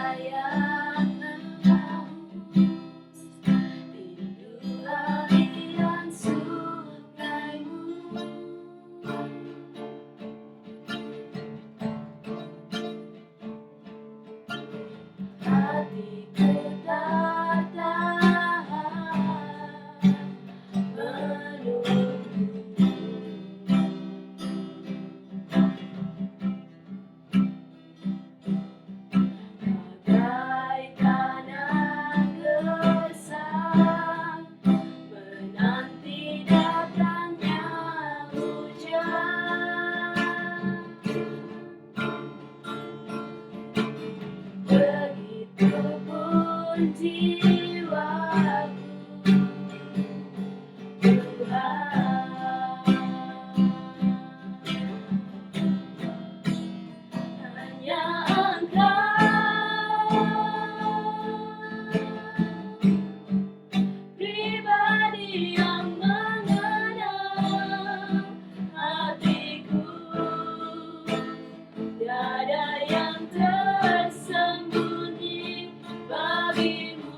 sayang haus, rindu aliran sungaimu. Hatiku tak tahan menunggu. Bagai tanah gersang menanti datangnya hujan. Begitupun jiwaku, Tuhan, hanya Engkau pribadi yang mengenal hatiku. Tiada yang tersembunyi bagimu,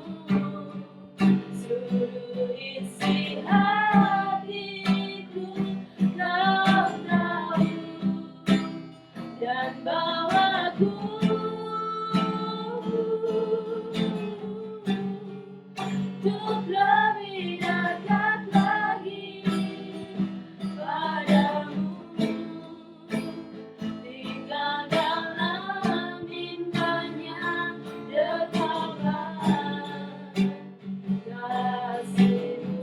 seluruh isi hatiku Kau tahu, dan bawaku untuk lebih dekat lagi padamu, tinggal dalam indahnya dekapan kasih-Mu.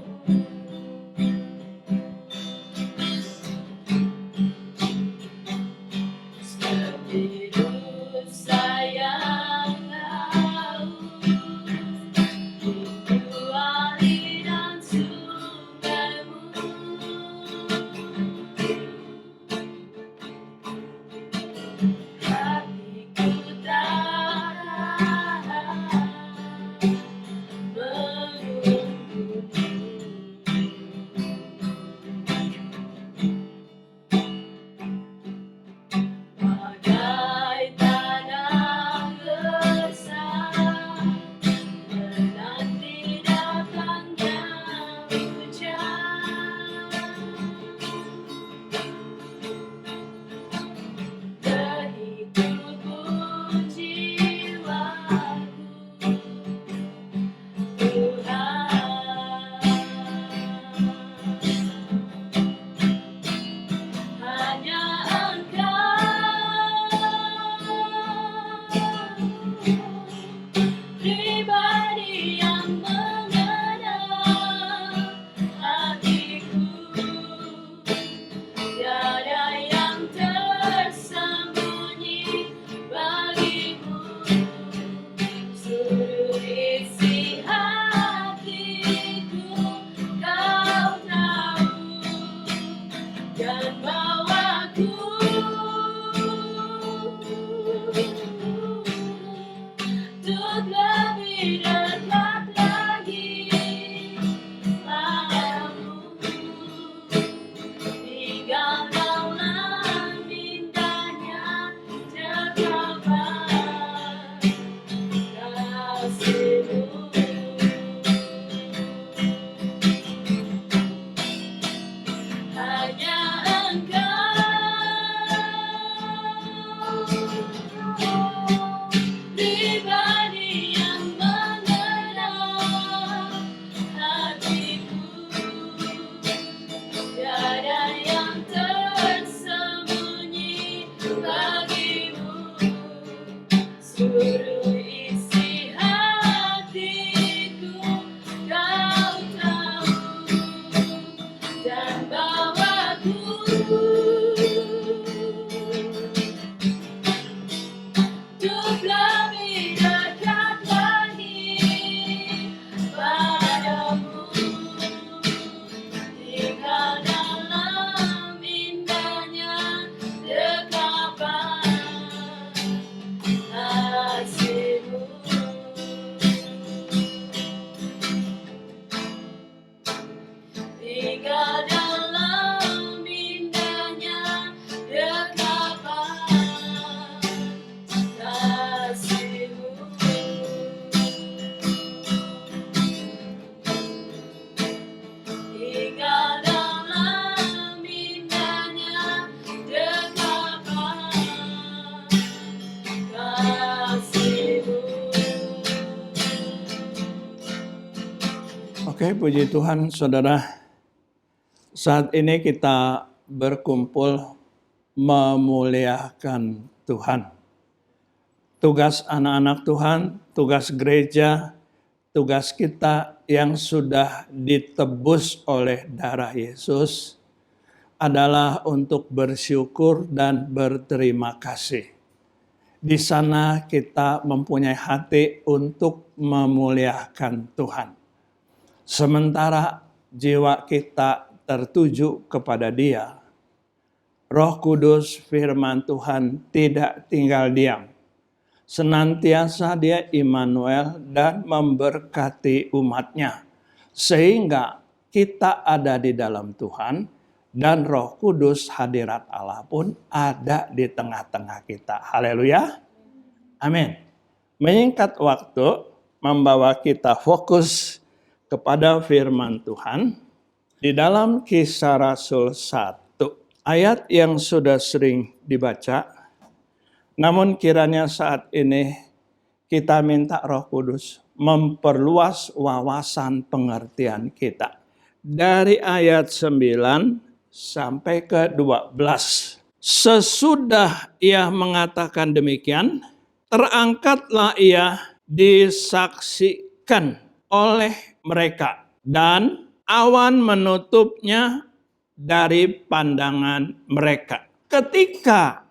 Hidup sayang haus, rindu aliran sungaimu. Hatiku tak tahan menunggu. Bagai tanah gersang menanti datangnya hujan. Begitupun jiwaku, Tuhan, hanya Engkau pribadi yang mengenal hatiku. Tiada yang tersembunyi bagimu, seluruh isi hatiku Kau tahu, dan bawaku untuk lebih dekat lagi padamu, tinggal dalam indahnya dekapan kasih-Mu. Hanya Engkau pribadi yang mengenal hatiku. Tiada yang tersembunyi bagimu, seluruh isi hatiku Kau tahu, dan bawaku untuk lebih dekat lagi padamu, tinggal dalam indahnya dekapan kasih. Oke, puji Tuhan, saudara. Saat ini kita berkumpul memuliakan Tuhan. Tugas anak-anak Tuhan, tugas gereja, tugas kita yang sudah ditebus oleh darah Yesus adalah untuk bersyukur dan berterima kasih. Di sana kita mempunyai hati untuk memuliakan Tuhan. Sementara jiwa kita tertuju kepada Dia, Roh Kudus firman Tuhan tidak tinggal diam. Senantiasa Dia Immanuel dan memberkati umatnya. Sehingga kita ada di dalam Tuhan dan Roh Kudus hadirat Allah pun ada di tengah-tengah kita. Haleluya. Amin. Menyingkat waktu membawa kita fokus kepada firman Tuhan di dalam Kisah Rasul 1. Ayat yang sudah sering dibaca, namun kiranya saat ini kita minta Roh Kudus memperluas wawasan pengertian kita. Dari ayat 9 sampai ke 12. Sesudah ia mengatakan demikian, terangkatlah ia disaksikan oleh mereka, dan awan menutupnya dari pandangan mereka. Ketika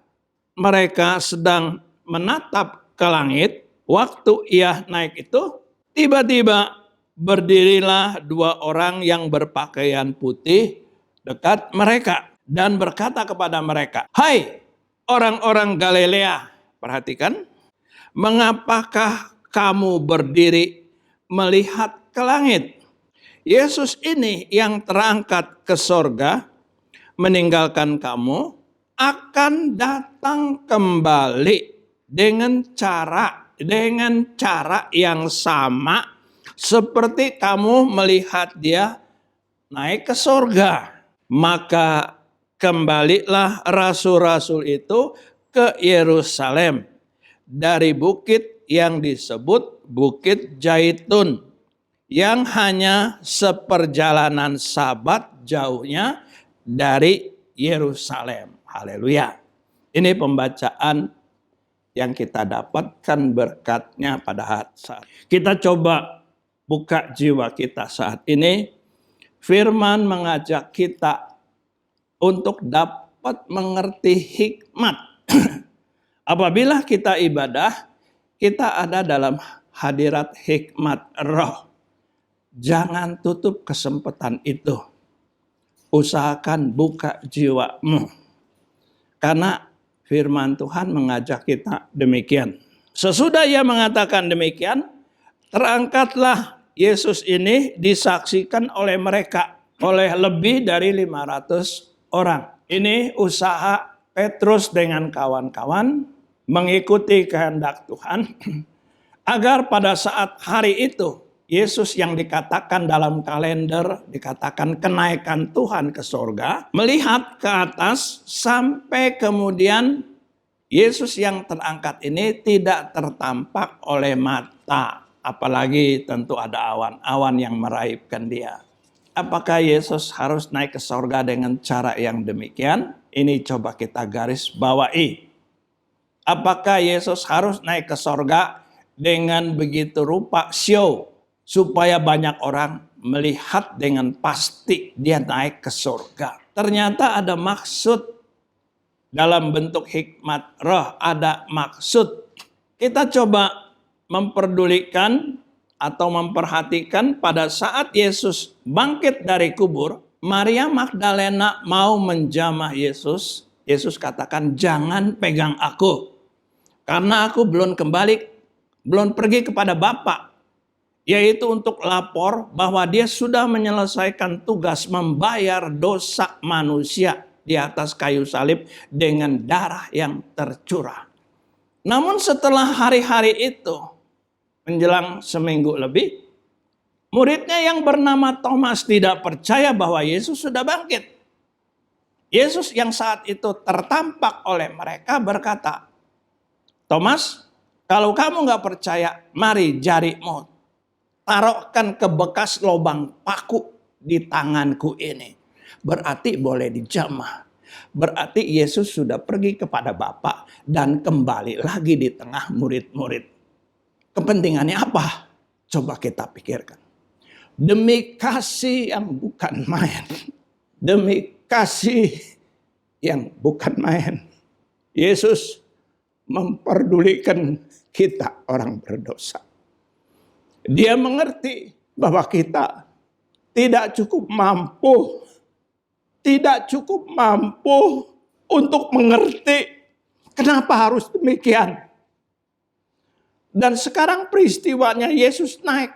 mereka sedang menatap ke langit, waktu ia naik itu, tiba-tiba berdirilah dua orang yang berpakaian putih dekat mereka dan berkata kepada mereka, "Hai orang-orang Galilea," perhatikan, "mengapakah kamu berdiri melihat ke langit? Yesus ini yang terangkat ke sorga meninggalkan kamu akan datang kembali dengan cara yang sama seperti kamu melihat Dia naik ke sorga." Maka kembalilah rasul-rasul itu ke Yerusalem dari bukit yang disebut Bukit Zaitun, yang hanya seperjalanan Sabat jauhnya dari Yerusalem. Haleluya. Ini pembacaan yang kita dapatkan berkatnya pada saat. Kita coba buka jiwa kita saat ini. Firman mengajak kita untuk dapat mengerti hikmat. Apabila kita ibadah, kita ada dalam hadirat hikmat Roh. Jangan tutup kesempatan itu. Usahakan buka jiwamu. Karena firman Tuhan mengajak kita demikian. Sesudah ia mengatakan demikian, terangkatlah Yesus ini disaksikan oleh mereka, oleh lebih dari 500 orang. Ini usaha Petrus dengan kawan-kawan mengikuti kehendak Tuhan, agar pada saat hari itu, Yesus yang dikatakan dalam kalender, dikatakan kenaikan Tuhan ke sorga, melihat ke atas sampai kemudian Yesus yang terangkat ini tidak tertampak oleh mata. Apalagi tentu ada awan-awan yang meraibkan Dia. Apakah Yesus harus naik ke sorga dengan cara yang demikian? Ini coba kita garis bawahi. Apakah Yesus harus naik ke sorga dengan begitu rupa show, supaya banyak orang melihat dengan pasti Dia naik ke sorga? Ternyata ada maksud dalam bentuk hikmat Roh, ada maksud. Kita coba memperdulikan atau memperhatikan pada saat Yesus bangkit dari kubur, Maria Magdalena mau menjamah Yesus. Yesus katakan, "Jangan pegang aku, karena aku belum pergi kepada Bapa." Yaitu untuk lapor bahwa Dia sudah menyelesaikan tugas membayar dosa manusia di atas kayu salib dengan darah yang tercurah. Namun setelah hari-hari itu, menjelang seminggu lebih, muridnya yang bernama Thomas tidak percaya bahwa Yesus sudah bangkit. Yesus yang saat itu tertampak oleh mereka berkata, "Thomas, kalau kamu gak percaya, mari jarimu taruhkan ke bekas lubang paku di tanganku ini. Berarti boleh dijamah. Berarti Yesus sudah pergi kepada Bapa dan kembali lagi di tengah murid-murid. Kepentingannya apa? Coba kita pikirkan. Demi kasih yang bukan main. Demi kasih yang bukan main. Yesus memperdulikan kita orang berdosa. Dia mengerti bahwa kita tidak cukup mampu untuk mengerti kenapa harus demikian. Dan sekarang peristiwanya Yesus naik.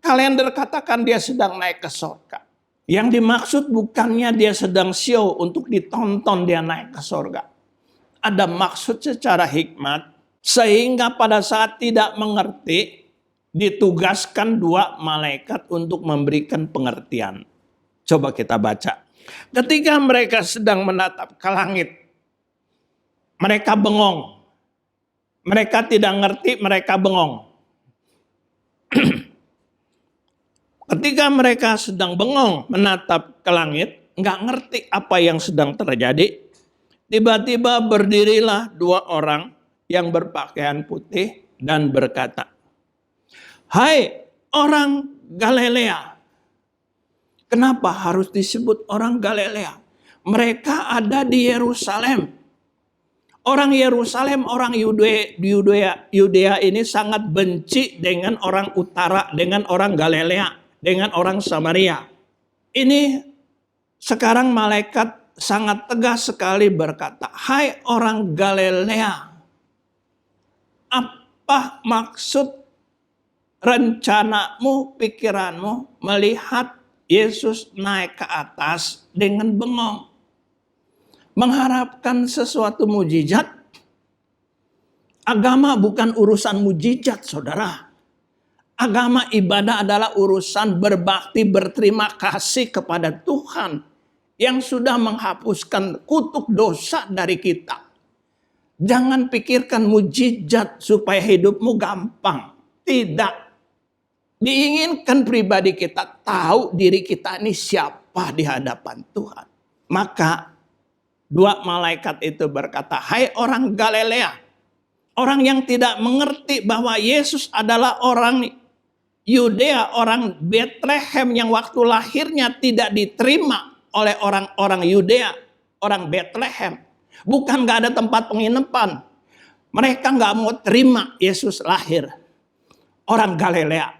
Kalender katakan dia sedang naik ke surga. Yang dimaksud bukannya dia sedang show untuk ditonton dia naik ke surga. Ada maksud secara hikmat sehingga pada saat tidak mengerti ditugaskan 2 malaikat untuk memberikan pengertian. Coba kita baca. Ketika mereka sedang menatap ke langit, mereka bengong. Mereka tidak ngerti, mereka bengong. Ketika mereka sedang bengong menatap ke langit, nggak ngerti apa yang sedang terjadi, tiba-tiba berdirilah 2 orang yang berpakaian putih dan berkata, "Hai orang Galilea." Kenapa harus disebut orang Galilea? Mereka ada di Yerusalem. Orang Yerusalem, orang Yudea ini sangat benci dengan orang utara, dengan orang Galilea, dengan orang Samaria. Ini sekarang malaikat sangat tegas sekali berkata, "Hai orang Galilea, apa maksud rencanamu, pikiranmu melihat Yesus naik ke atas dengan bengong? Mengharapkan sesuatu mujizat?" Agama bukan urusan mujizat, saudara. Agama ibadah adalah urusan berbakti, berterima kasih kepada Tuhan yang sudah menghapuskan kutuk dosa dari kita. Jangan pikirkan mujizat supaya hidupmu gampang. Tidak. Diinginkan pribadi kita tahu diri kita ini siapa di hadapan Tuhan. Maka 2 malaikat itu berkata, "Hai orang Galilea." Orang yang tidak mengerti bahwa Yesus adalah orang Yudea, orang Bethlehem yang waktu lahirnya tidak diterima oleh orang-orang Yudea, orang Bethlehem. Bukan gak ada tempat penginapan. Mereka gak mau terima Yesus lahir. Orang Galilea.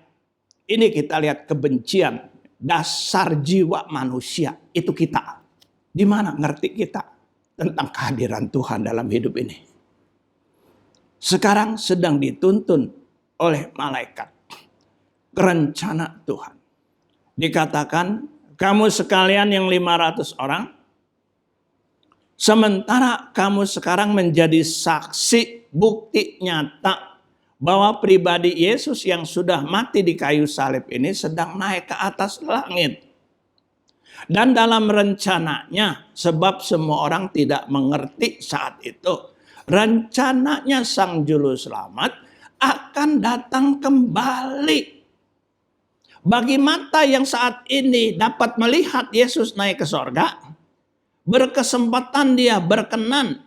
Ini kita lihat kebencian, dasar jiwa manusia. Itu kita. Di mana ngerti kita tentang kehadiran Tuhan dalam hidup ini? Sekarang sedang dituntun oleh malaikat. Rencana Tuhan. Dikatakan, kamu sekalian yang 500 orang, sementara kamu sekarang menjadi saksi bukti nyata bahwa pribadi Yesus yang sudah mati di kayu salib ini sedang naik ke atas langit. Dan dalam rencananya, sebab semua orang tidak mengerti saat itu, rencananya Sang Juru Selamat akan datang kembali. Bagi mata yang saat ini dapat melihat Yesus naik ke sorga, berkesempatan dia berkenan,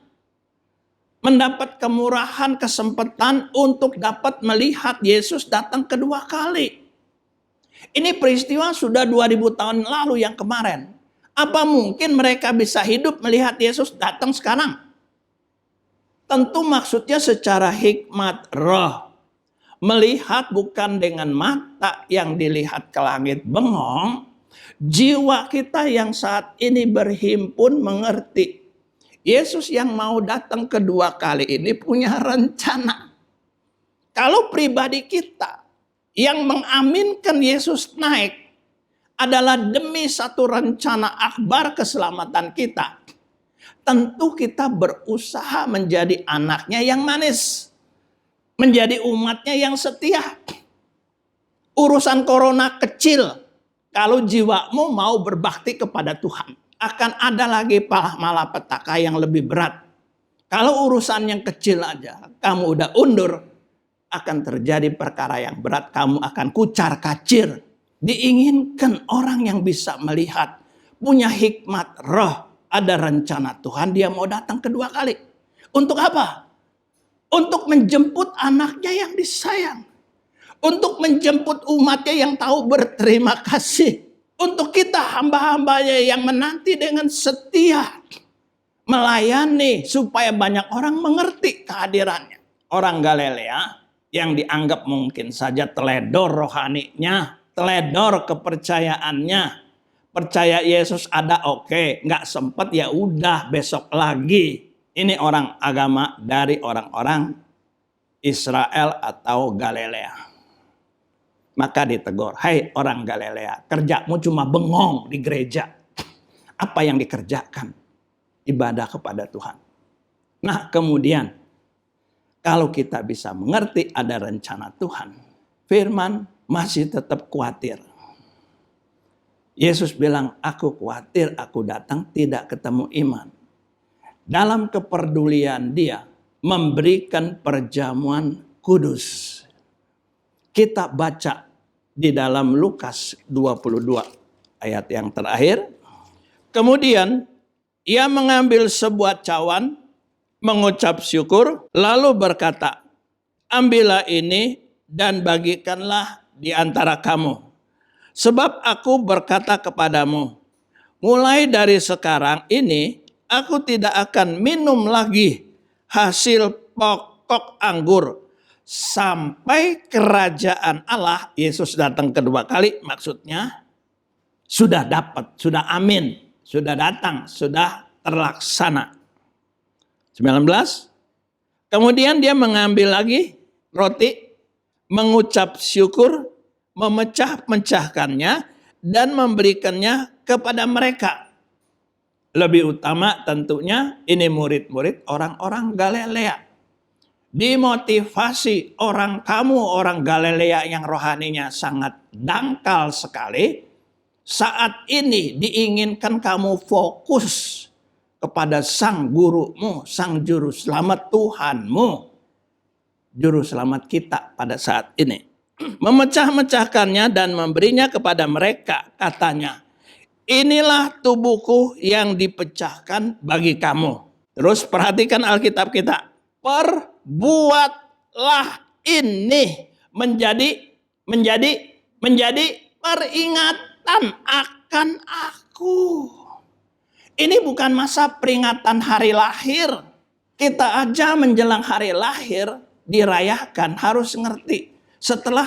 mendapat kemurahan kesempatan untuk dapat melihat Yesus datang kedua kali. Ini peristiwa sudah 2000 tahun lalu yang kemarin. Apa mungkin mereka bisa hidup melihat Yesus datang sekarang? Tentu maksudnya secara hikmat roh. Melihat bukan dengan mata yang dilihat ke langit bengong. Jiwa kita yang saat ini berhimpun mengerti. Yesus yang mau datang kedua kali ini punya rencana. Kalau pribadi kita yang mengaminkan Yesus naik adalah demi satu rencana akbar keselamatan kita. Tentu kita berusaha menjadi anaknya yang manis. Menjadi umatnya yang setia. Urusan corona kecil. Kalau jiwamu mau berbakti kepada Tuhan. Akan ada lagi malapetaka yang lebih berat. Kalau urusan yang kecil aja kamu udah undur. akan terjadi perkara yang berat, kamu akan kucar-kacir. Diinginkan orang yang bisa melihat, punya hikmat roh, ada rencana Tuhan, dia mau datang kedua kali. Untuk apa? Untuk menjemput anaknya yang disayang. Untuk menjemput umatnya yang tahu berterima kasih. Untuk kita hamba-hambanya yang menanti dengan setia. Melayani supaya banyak orang mengerti kehadirannya. Orang Galilea yang dianggap mungkin saja teledor rohaninya, teledor kepercayaannya. Percaya Yesus ada oke, nggak sempet ya udah besok lagi. Ini orang agama dari orang-orang Israel atau Galilea. Maka ditegur, hai orang Galilea, kerjamu cuma bengong di gereja. Apa yang dikerjakan? Ibadah kepada Tuhan. Nah kemudian, kalau kita bisa mengerti ada rencana Tuhan, firman masih tetap khawatir. Yesus bilang, aku khawatir, aku datang tidak ketemu iman. Dalam kepedulian dia, memberikan perjamuan kudus. Kita baca di dalam Lukas 22 ayat yang terakhir. Kemudian ia mengambil sebuah cawan, mengucap syukur, lalu berkata, ambillah ini dan bagikanlah di antara kamu. Sebab aku berkata kepadamu, mulai dari sekarang ini aku tidak akan minum lagi hasil pokok anggur sampai kerajaan Allah. Yesus datang kedua kali, maksudnya sudah dapat, sudah amin, sudah datang, sudah terlaksana. 19. Kemudian dia mengambil lagi roti, mengucap syukur, memecah-mecahkannya dan memberikannya kepada mereka. Lebih utama tentunya ini murid-murid orang-orang Galilea. Dimotivasi kamu orang Galilea yang rohaninya sangat dangkal sekali. Saat ini diinginkan kamu fokus kepada sang gurumu, sang juru selamat Tuhanmu. Juru selamat kita pada saat ini. Memecah-mecahkannya dan memberinya kepada mereka, katanya, inilah tubuhku yang dipecahkan bagi kamu. Terus perhatikan Alkitab kita. Perbuatlah ini menjadi peringatan akan aku. Ini bukan masa peringatan hari lahir. Kita aja menjelang hari lahir dirayakan, harus ngerti. Setelah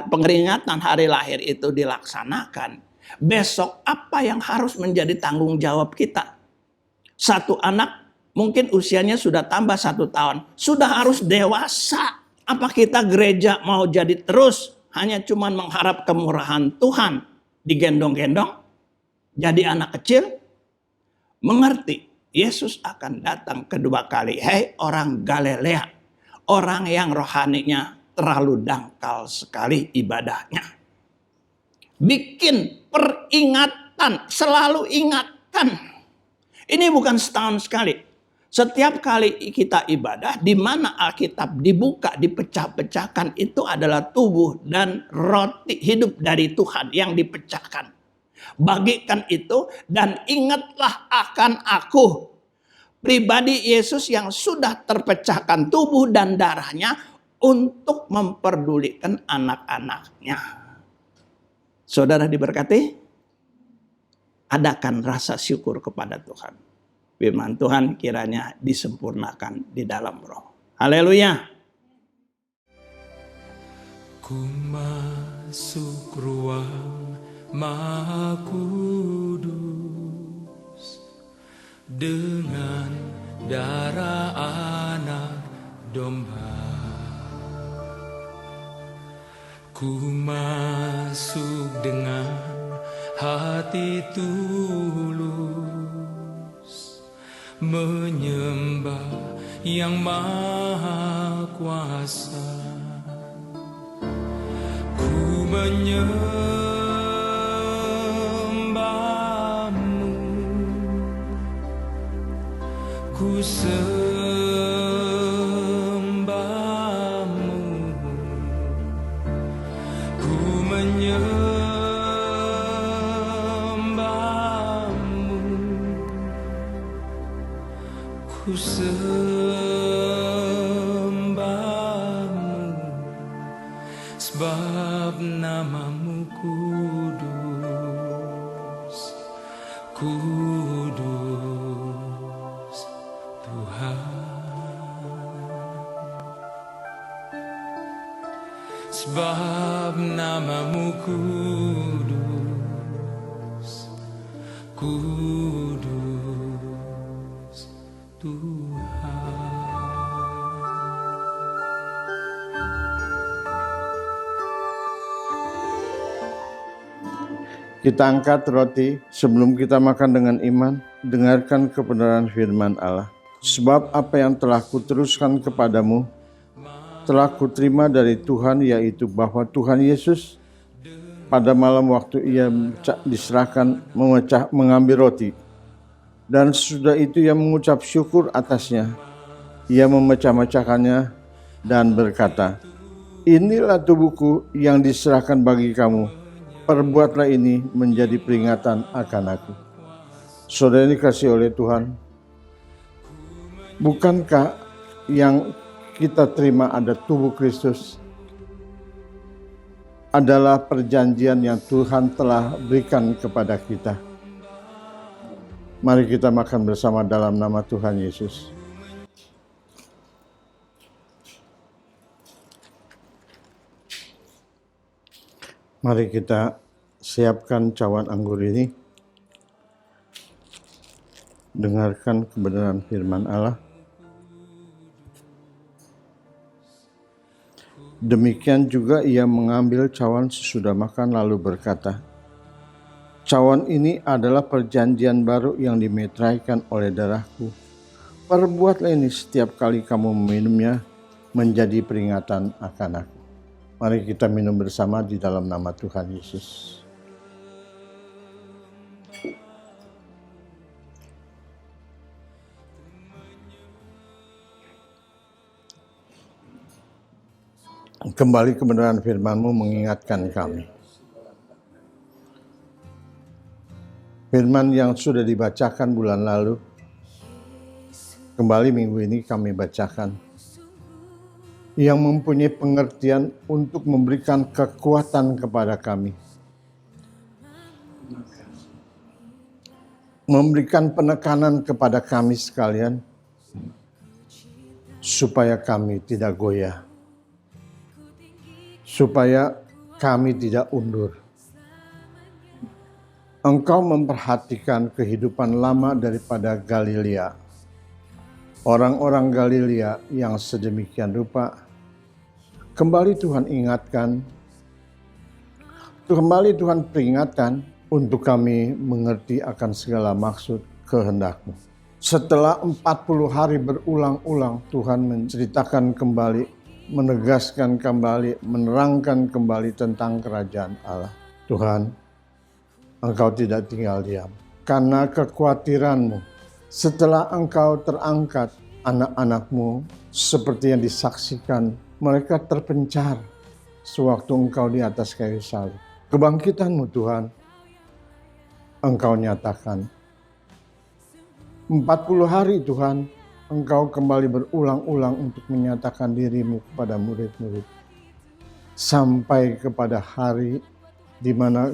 peringatan hari lahir itu dilaksanakan, besok apa yang harus menjadi tanggung jawab kita? Satu anak mungkin usianya sudah tambah 1 tahun, sudah harus dewasa. Apa kita gereja mau jadi terus hanya cuman mengharap kemurahan Tuhan, digendong-gendong, jadi anak kecil? Mengerti, Yesus akan datang kedua kali. Hei orang Galilea, orang yang rohaninya terlalu dangkal sekali ibadahnya. Bikin peringatan, selalu ingatkan. Ini bukan setahun sekali. Setiap kali kita ibadah, di mana Alkitab dibuka, dipecah-pecahkan, itu adalah tubuh dan roti hidup dari Tuhan yang dipecahkan. Bagikan itu dan ingatlah akan aku. Pribadi Yesus yang sudah terpecahkan tubuh dan darahnya untuk memperdulikan anak-anaknya. Saudara diberkati, adakan rasa syukur kepada Tuhan. Firman Tuhan kiranya disempurnakan di dalam roh. Haleluya. Ku masuk ruang Maha Kudus dengan darah anak domba. Ku masuk dengan hati tulus, menyembah yang maha kuasa. Ku menyembahmu, ku sembah menyembahmu, ku sembahmu, sebab namamu kudus, kudus Tuhan. Sebab namamu kudus, kudus Tuhan. Kita angkat roti sebelum kita makan dengan iman, dengarkan kebenaran firman Allah. Sebab apa yang telah kuteruskan kepadamu, telah kuterima dari Tuhan, yaitu bahwa Tuhan Yesus pada malam waktu ia diserahkan mengambil roti. Dan sesudah itu ia mengucap syukur atasnya. Ia memecah-mecahkannya dan berkata, "Inilah tubuhku yang diserahkan bagi kamu. Perbuatlah ini menjadi peringatan akan aku." Saudara yang dikasihi oleh Tuhan, bukankah yang kita terima ada tubuh Kristus adalah perjanjian yang Tuhan telah berikan kepada kita? Mari kita makan bersama dalam nama Tuhan Yesus. Mari kita siapkan cawan anggur ini. Dengarkan kebenaran firman Allah. Demikian juga ia mengambil cawan sesudah makan lalu berkata, "Cawan ini adalah perjanjian baru yang dimeteraikan oleh darahku. Perbuatlah ini setiap kali kamu meminumnya menjadi peringatan akan aku." Mari kita minum bersama di dalam nama Tuhan Yesus. Kembali kebenaran firman-Mu mengingatkan kami. Firman yang sudah dibacakan bulan lalu, kembali minggu ini kami bacakan. Yang mempunyai pengertian untuk memberikan kekuatan kepada kami. Memberikan penekanan kepada kami sekalian, supaya kami tidak goyah. Supaya kami tidak undur. Engkau memperhatikan kehidupan lama daripada Galilea. Orang-orang Galilea yang sedemikian rupa, kembali Tuhan ingatkan, kembali Tuhan peringatkan untuk kami mengerti akan segala maksud kehendak-Mu. Setelah 40 hari berulang-ulang Tuhan menceritakan kembali, menegaskan kembali, menerangkan kembali tentang kerajaan Allah. Tuhan, Engkau tidak tinggal diam. Karena kekhawatiran-Mu, setelah Engkau terangkat, anak-anak-Mu seperti yang disaksikan, mereka terpencar sewaktu Engkau di atas kayu salib. Kebangkitan-Mu Tuhan, Engkau nyatakan. 40 hari Tuhan, Engkau kembali berulang-ulang untuk menyatakan diri-Mu kepada murid-murid. Sampai kepada hari di mana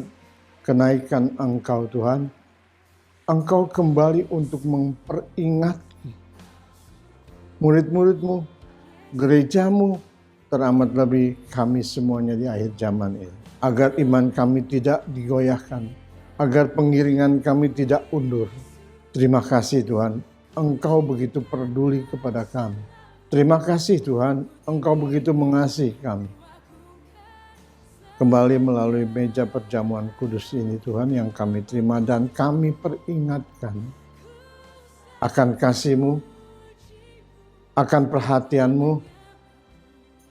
kenaikan Engkau Tuhan, Engkau kembali untuk memperingati murid-murid-Mu, gereja-Mu, teramat lebih kami semuanya di akhir zaman ini. Agar iman kami tidak digoyahkan, agar pengiringan kami tidak undur. Terima kasih Tuhan, Engkau begitu peduli kepada kami. Terima kasih Tuhan, Engkau begitu mengasihi kami. Kembali melalui meja perjamuan kudus ini Tuhan yang kami terima dan kami peringatkan akan kasih-Mu, akan perhatian-Mu,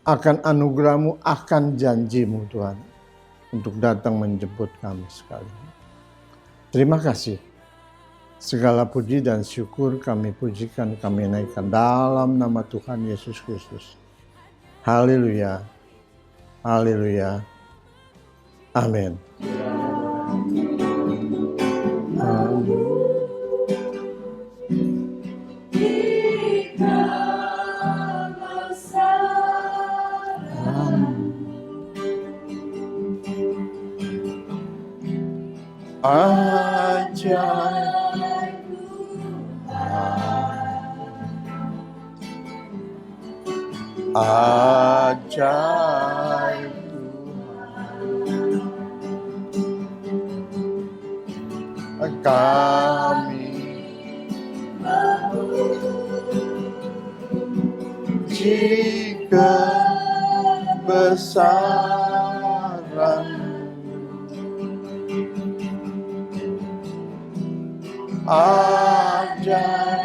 akan anugerah-Mu, akan janji-Mu Tuhan untuk datang menjemput kami sekali. Terima kasih. Segala puji dan syukur kami pujikan, kami naikkan dalam nama Tuhan Yesus Kristus. Haleluya. Haleluya. Amin. Amin. Ajaib ajaib Tuhan, kami jika besaran ajaib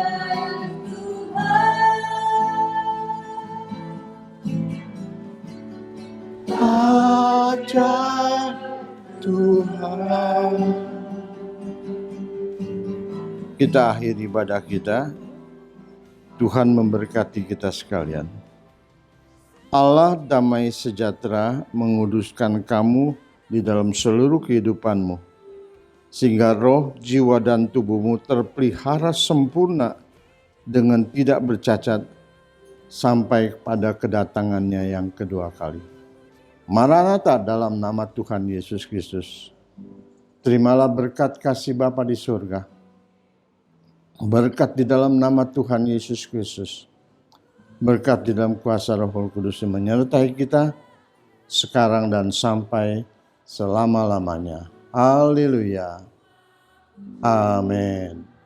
ajaib Tuhan. Kita akhiri ibadah kita. Tuhan memberkati kita sekalian. Allah damai sejahtera menguduskan kamu di dalam seluruh kehidupanmu, sehingga roh, jiwa, dan tubuhmu terpelihara sempurna dengan tidak bercacat sampai pada kedatangannya yang kedua kali. Maranatha dalam nama Tuhan Yesus Kristus. Terimalah berkat kasih Bapa di surga, berkat di dalam nama Tuhan Yesus Kristus, berkat di dalam kuasa Roh Kudus yang menyertai kita sekarang dan sampai selama-lamanya. Haleluya. Amin.